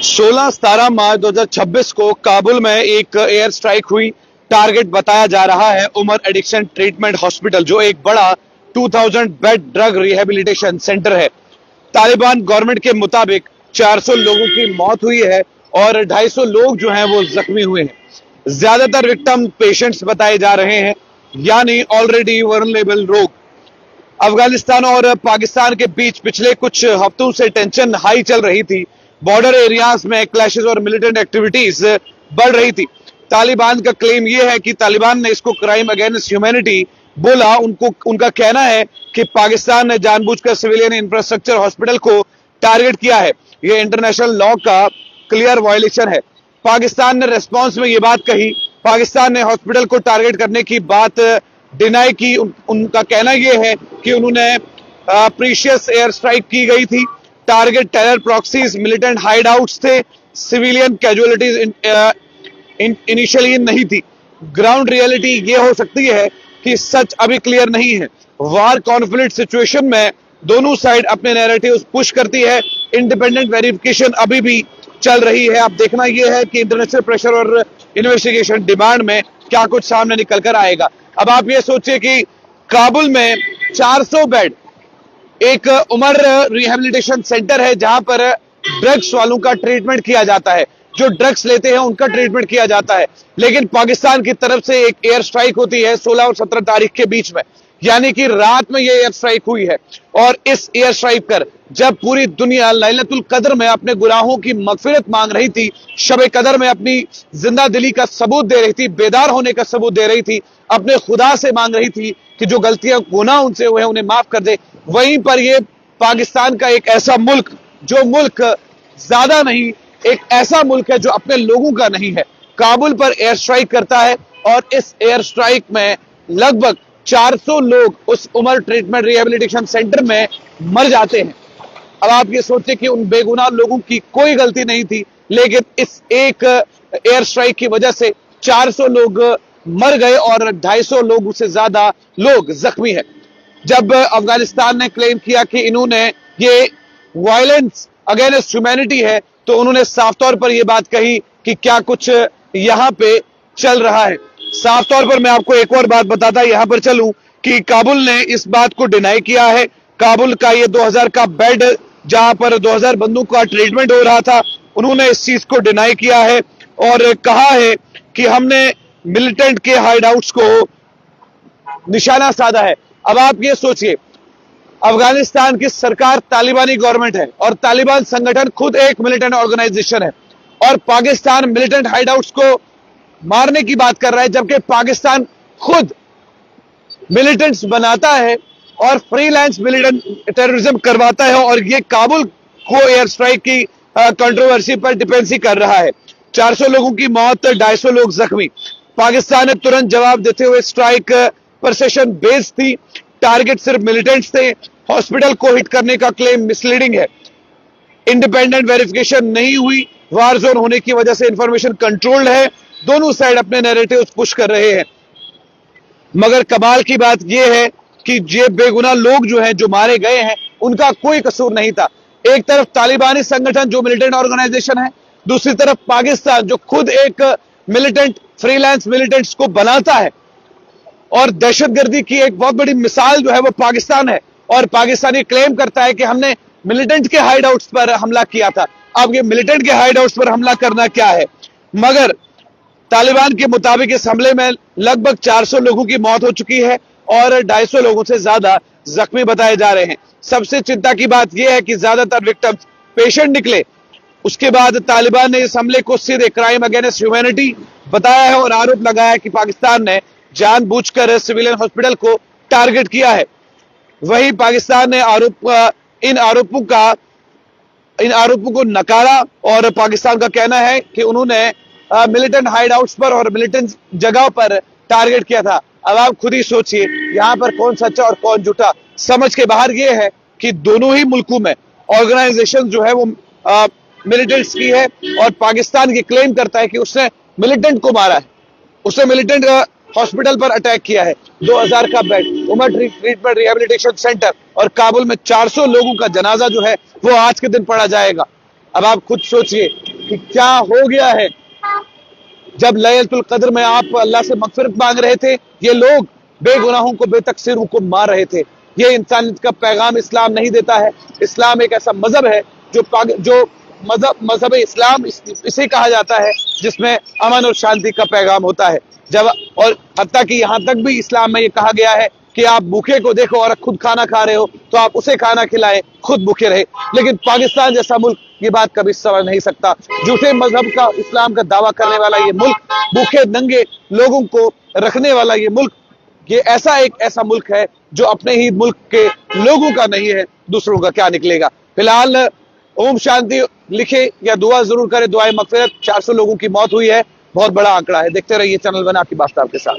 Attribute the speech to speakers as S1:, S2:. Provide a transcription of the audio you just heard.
S1: 16-17 मार्च 2026 को काबुल में एक एयर स्ट्राइक हुई। टारगेट बताया जा रहा है उमर एडिक्शन ट्रीटमेंट हॉस्पिटल, जो एक बड़ा 2000 बेड ड्रग रिहेबिलिटेशन सेंटर है। तालिबान गवर्नमेंट के मुताबिक 400 लोगों की मौत हुई है और 250 लोग जो हैं वो जख्मी हुए हैं। ज्यादातर विक्टिम पेशेंट्स बताए जा रहे हैं, यानी ऑलरेडी वल्नरेबल लोग। अफगानिस्तान और पाकिस्तान के बीच पिछले कुछ हफ्तों से टेंशन हाई चल रही थी। बॉर्डर एरियाज में क्लैशेस और मिलिटेंट एक्टिविटीज बढ़ रही थी। तालिबान का क्लेम यह है कि तालिबान ने इसको क्राइम अगेंस्ट ह्यूमैनिटी बोला। उनका कहना है कि पाकिस्तान ने जानबूझकर सिविलियन इंफ्रास्ट्रक्चर हॉस्पिटल को टारगेट किया है। यह इंटरनेशनल लॉ का क्लियर वायलेशन है। पाकिस्तान ने रेस्पॉन्स में यह बात कही। पाकिस्तान ने हॉस्पिटल को टारगेट करने की बात डिनाई की। उनका कहना यह है कि उन्होंने प्रीशियस एयर स्ट्राइक की गई थी। Target terror proxies, militant hide outs थे, सिविलियन कैजुअलिटीज इनिशियली नहीं थी। ग्राउंड रियलिटी यह हो सकती है कि सच अभी क्लियर नहीं है। वार कॉन्फ्लिक्ट सिचुएशन में दोनों साइड अपने नैरेटिव्स पुश करती है। इंडिपेंडेंट वेरिफिकेशन अभी भी चल रही है। अब देखना यह है कि इंटरनेशनल प्रेशर और इन्वेस्टिगेशन डिमांड में क्या कुछ सामने निकल कर आएगा। अब आप ये सोचिए कि काबुल में 400 बेड एक उमर रिहेबिलिटेशन सेंटर है, जहां पर ड्रग्स वालों का ट्रीटमेंट किया जाता है। जो ड्रग्स लेते हैं उनका ट्रीटमेंट किया जाता है। लेकिन पाकिस्तान की तरफ से एक एयर स्ट्राइक होती है 16 और 17 तारीख के बीच में, यानी कि रात में यह एयर स्ट्राइक हुई है। और इस एयर स्ट्राइक पर जब पूरी दुनिया लैलतुल कद्र में अपने गुनाहों की मगफिरत मांग रही थी, शब कदर में अपनी जिंदा दिली का सबूत दे रही थी, बेदार होने का सबूत दे रही थी, अपने खुदा से मांग रही थी कि जो गलतियां गुनाह उनसे हुए उन्हें माफ कर दे, वहीं पर यह पाकिस्तान का एक ऐसा मुल्क, जो मुल्क ज्यादा नहीं, एक ऐसा मुल्क है जो अपने लोगों का नहीं है, काबुल पर एयर स्ट्राइक करता है। और इस एयर स्ट्राइक में लगभग 400 लोग उस उमर ट्रीटमेंट रिहेबिलिटेशन सेंटर में मर जाते हैं। अब आप ये सोचते कि उन बेगुनाह लोगों की कोई गलती नहीं थी, लेकिन इस एक एयर स्ट्राइक की वजह से 400 लोग मर गए और 250 लोगों से ज्यादा लोग जख्मी हैं। जब अफगानिस्तान ने क्लेम किया कि इन्होंने ये वायलेंस अगेंस्ट ह्यूमैनिटी है, तो उन्होंने साफ तौर पर यह बात कही कि क्या कुछ यहां पे चल रहा है। साफ तौर पर मैं आपको एक और बात बताता यहां पर चलूं कि काबुल ने इस बात को डिनाई किया है। काबुल का ये 2000 का बेड, जहां पर 2000 बंदों का ट्रीटमेंट हो रहा था, उन्होंने इस चीज को डिनाई किया है और कहा है कि हमने मिलिटेंट के हाइड आउट्स को निशाना साधा है। अब आप ये सोचिए, अफगानिस्तान की सरकार तालिबानी गवर्नमेंट है और तालिबान संगठन खुद एक मिलिटेंट ऑर्गेनाइजेशन है, और पाकिस्तान मिलिटेंट हाइड आउट्स को मारने की बात कर रहा है, जबकि पाकिस्तान खुद मिलिटेंट्स बनाता है और फ्रीलांस मिलिटेंट टेररिज्म करवाता है। और ये काबुल को एयर स्ट्राइक की कंट्रोवर्सी पर डिपेंडेंसी कर रहा है। 400 लोगों की मौत, 250 लोग जख्मी। पाकिस्तान ने तुरंत जवाब देते हुए स्ट्राइक प्रिसिशन बेस्ड थी। टारगेट सिर्फ मिलिटेंट्स थे। हॉस्पिटल को हिट करने का क्लेम मिसलीडिंग है। इंडिपेंडेंट वेरिफिकेशन नहीं हुई। वार जोन होने की वजह से इंफॉर्मेशन कंट्रोल्ड है। दोनों साइड अपने नैरेटिव्स पुश कर रहे हैं। मगर कमाल की बात यह है कि ये बेगुनाह लोग जो हैं, जो मारे गए हैं, उनका कोई कसूर नहीं था। एक तरफ तालिबानी संगठन जो मिलिटेंट ऑर्गेनाइजेशन है, दूसरी तरफ पाकिस्तान जो खुद एक मिलिटेंट फ्रीलांस मिलिटेंट्स को बनाता है। और दहशतगर्दी की एक बहुत बड़ी मिसाल जो है वो पाकिस्तान है। और पाकिस्तान ये क्लेम करता है कि हमने मिलिटेंट के हाइड आउट्स पर हमला किया था। अब ये मिलिटेंट के हाइड आउट्स पर हमला करना क्या है? मगर तालिबान के मुताबिक इस हमले में लगभग 400 लोगों की मौत हो चुकी है और 250 लोगों से ज्यादा जख्मी बताए जा रहे हैं। सबसे चिंता की बात यह है कि ज्यादातर विक्टिम्स पेशेंट निकले। उसके बाद तालिबान ने इस हमले को सीधे क्राइम अगेंस्ट ह्यूमैनिटी बताया है और आरोप लगाया है कि पाकिस्तान ने जानबूझकर सिविलियन हॉस्पिटल को टारगेट किया है। वहीं पाकिस्तान ने इन आरोपों को नकारा और पाकिस्तान का कहना है कि उन्होंने मिलिटेंट हाइड आउट्स पर और मिलिटेंट जगह पर टारगेट किया था। अब आप खुद ही सोचिए, यहां पर कौन सच्चा और कौन झूठा। समझ के बाहर यह है कि दोनों ही मुल्कों में ऑर्गेनाइजेशन जो है वो मिलिटेंट्स की है, और पाकिस्तान की क्लेम करता है कि उसने मिलिटेंट को मारा है, उसने मिलिटेंट हॉस्पिटल पर अटैक किया है। 2000 का bed, Umar treatment rehabilitation centre, और काबुल में 400 लोगों का जनाजा जो है वो आज के दिन पढ़ा जाएगा। अब आप खुद सोचिए कि क्या हो गया है। जब लैलतुल कद्र में आप अल्लाह से मगफिरत मांग रहे थे, ये लोग बेगुनाहों को बेतकसीरों को मार रहे थे। ये इंसानियत का पैगाम इस्लाम नहीं देता है। इस्लाम एक ऐसा मजहब है जो मजहब इस्लाम इसे कहा जाता है जिसमें अमन और शांति का पैगाम होता है। जब और हत्ता कि यहां तक भी इस्लाम में ये कहा गया है कि आप भूखे को देखो और खुद खाना खा रहे हो तो आप उसे खाना खिलाएं, खुद भूखे रहे। लेकिन पाकिस्तान जैसा मुल्क ये बात कभी समझ नहीं सकता। झूठे मजहब का इस्लाम का दावा करने वाला ये मुल्क, भूखे नंगे लोगों को रखने वाला ये मुल्क, ये ऐसा मुल्क है जो अपने ही मुल्क के लोगों का नहीं है, दूसरों का क्या निकलेगा। फिलहाल ओम शांति लिखे या दुआ जरूर करें, दुआए मगफिरत। 400 लोगों की मौत हुई है, बहुत बड़ा आंकड़ा है। देखते रहिए चैनल वन, आपकी बात आपके साथ।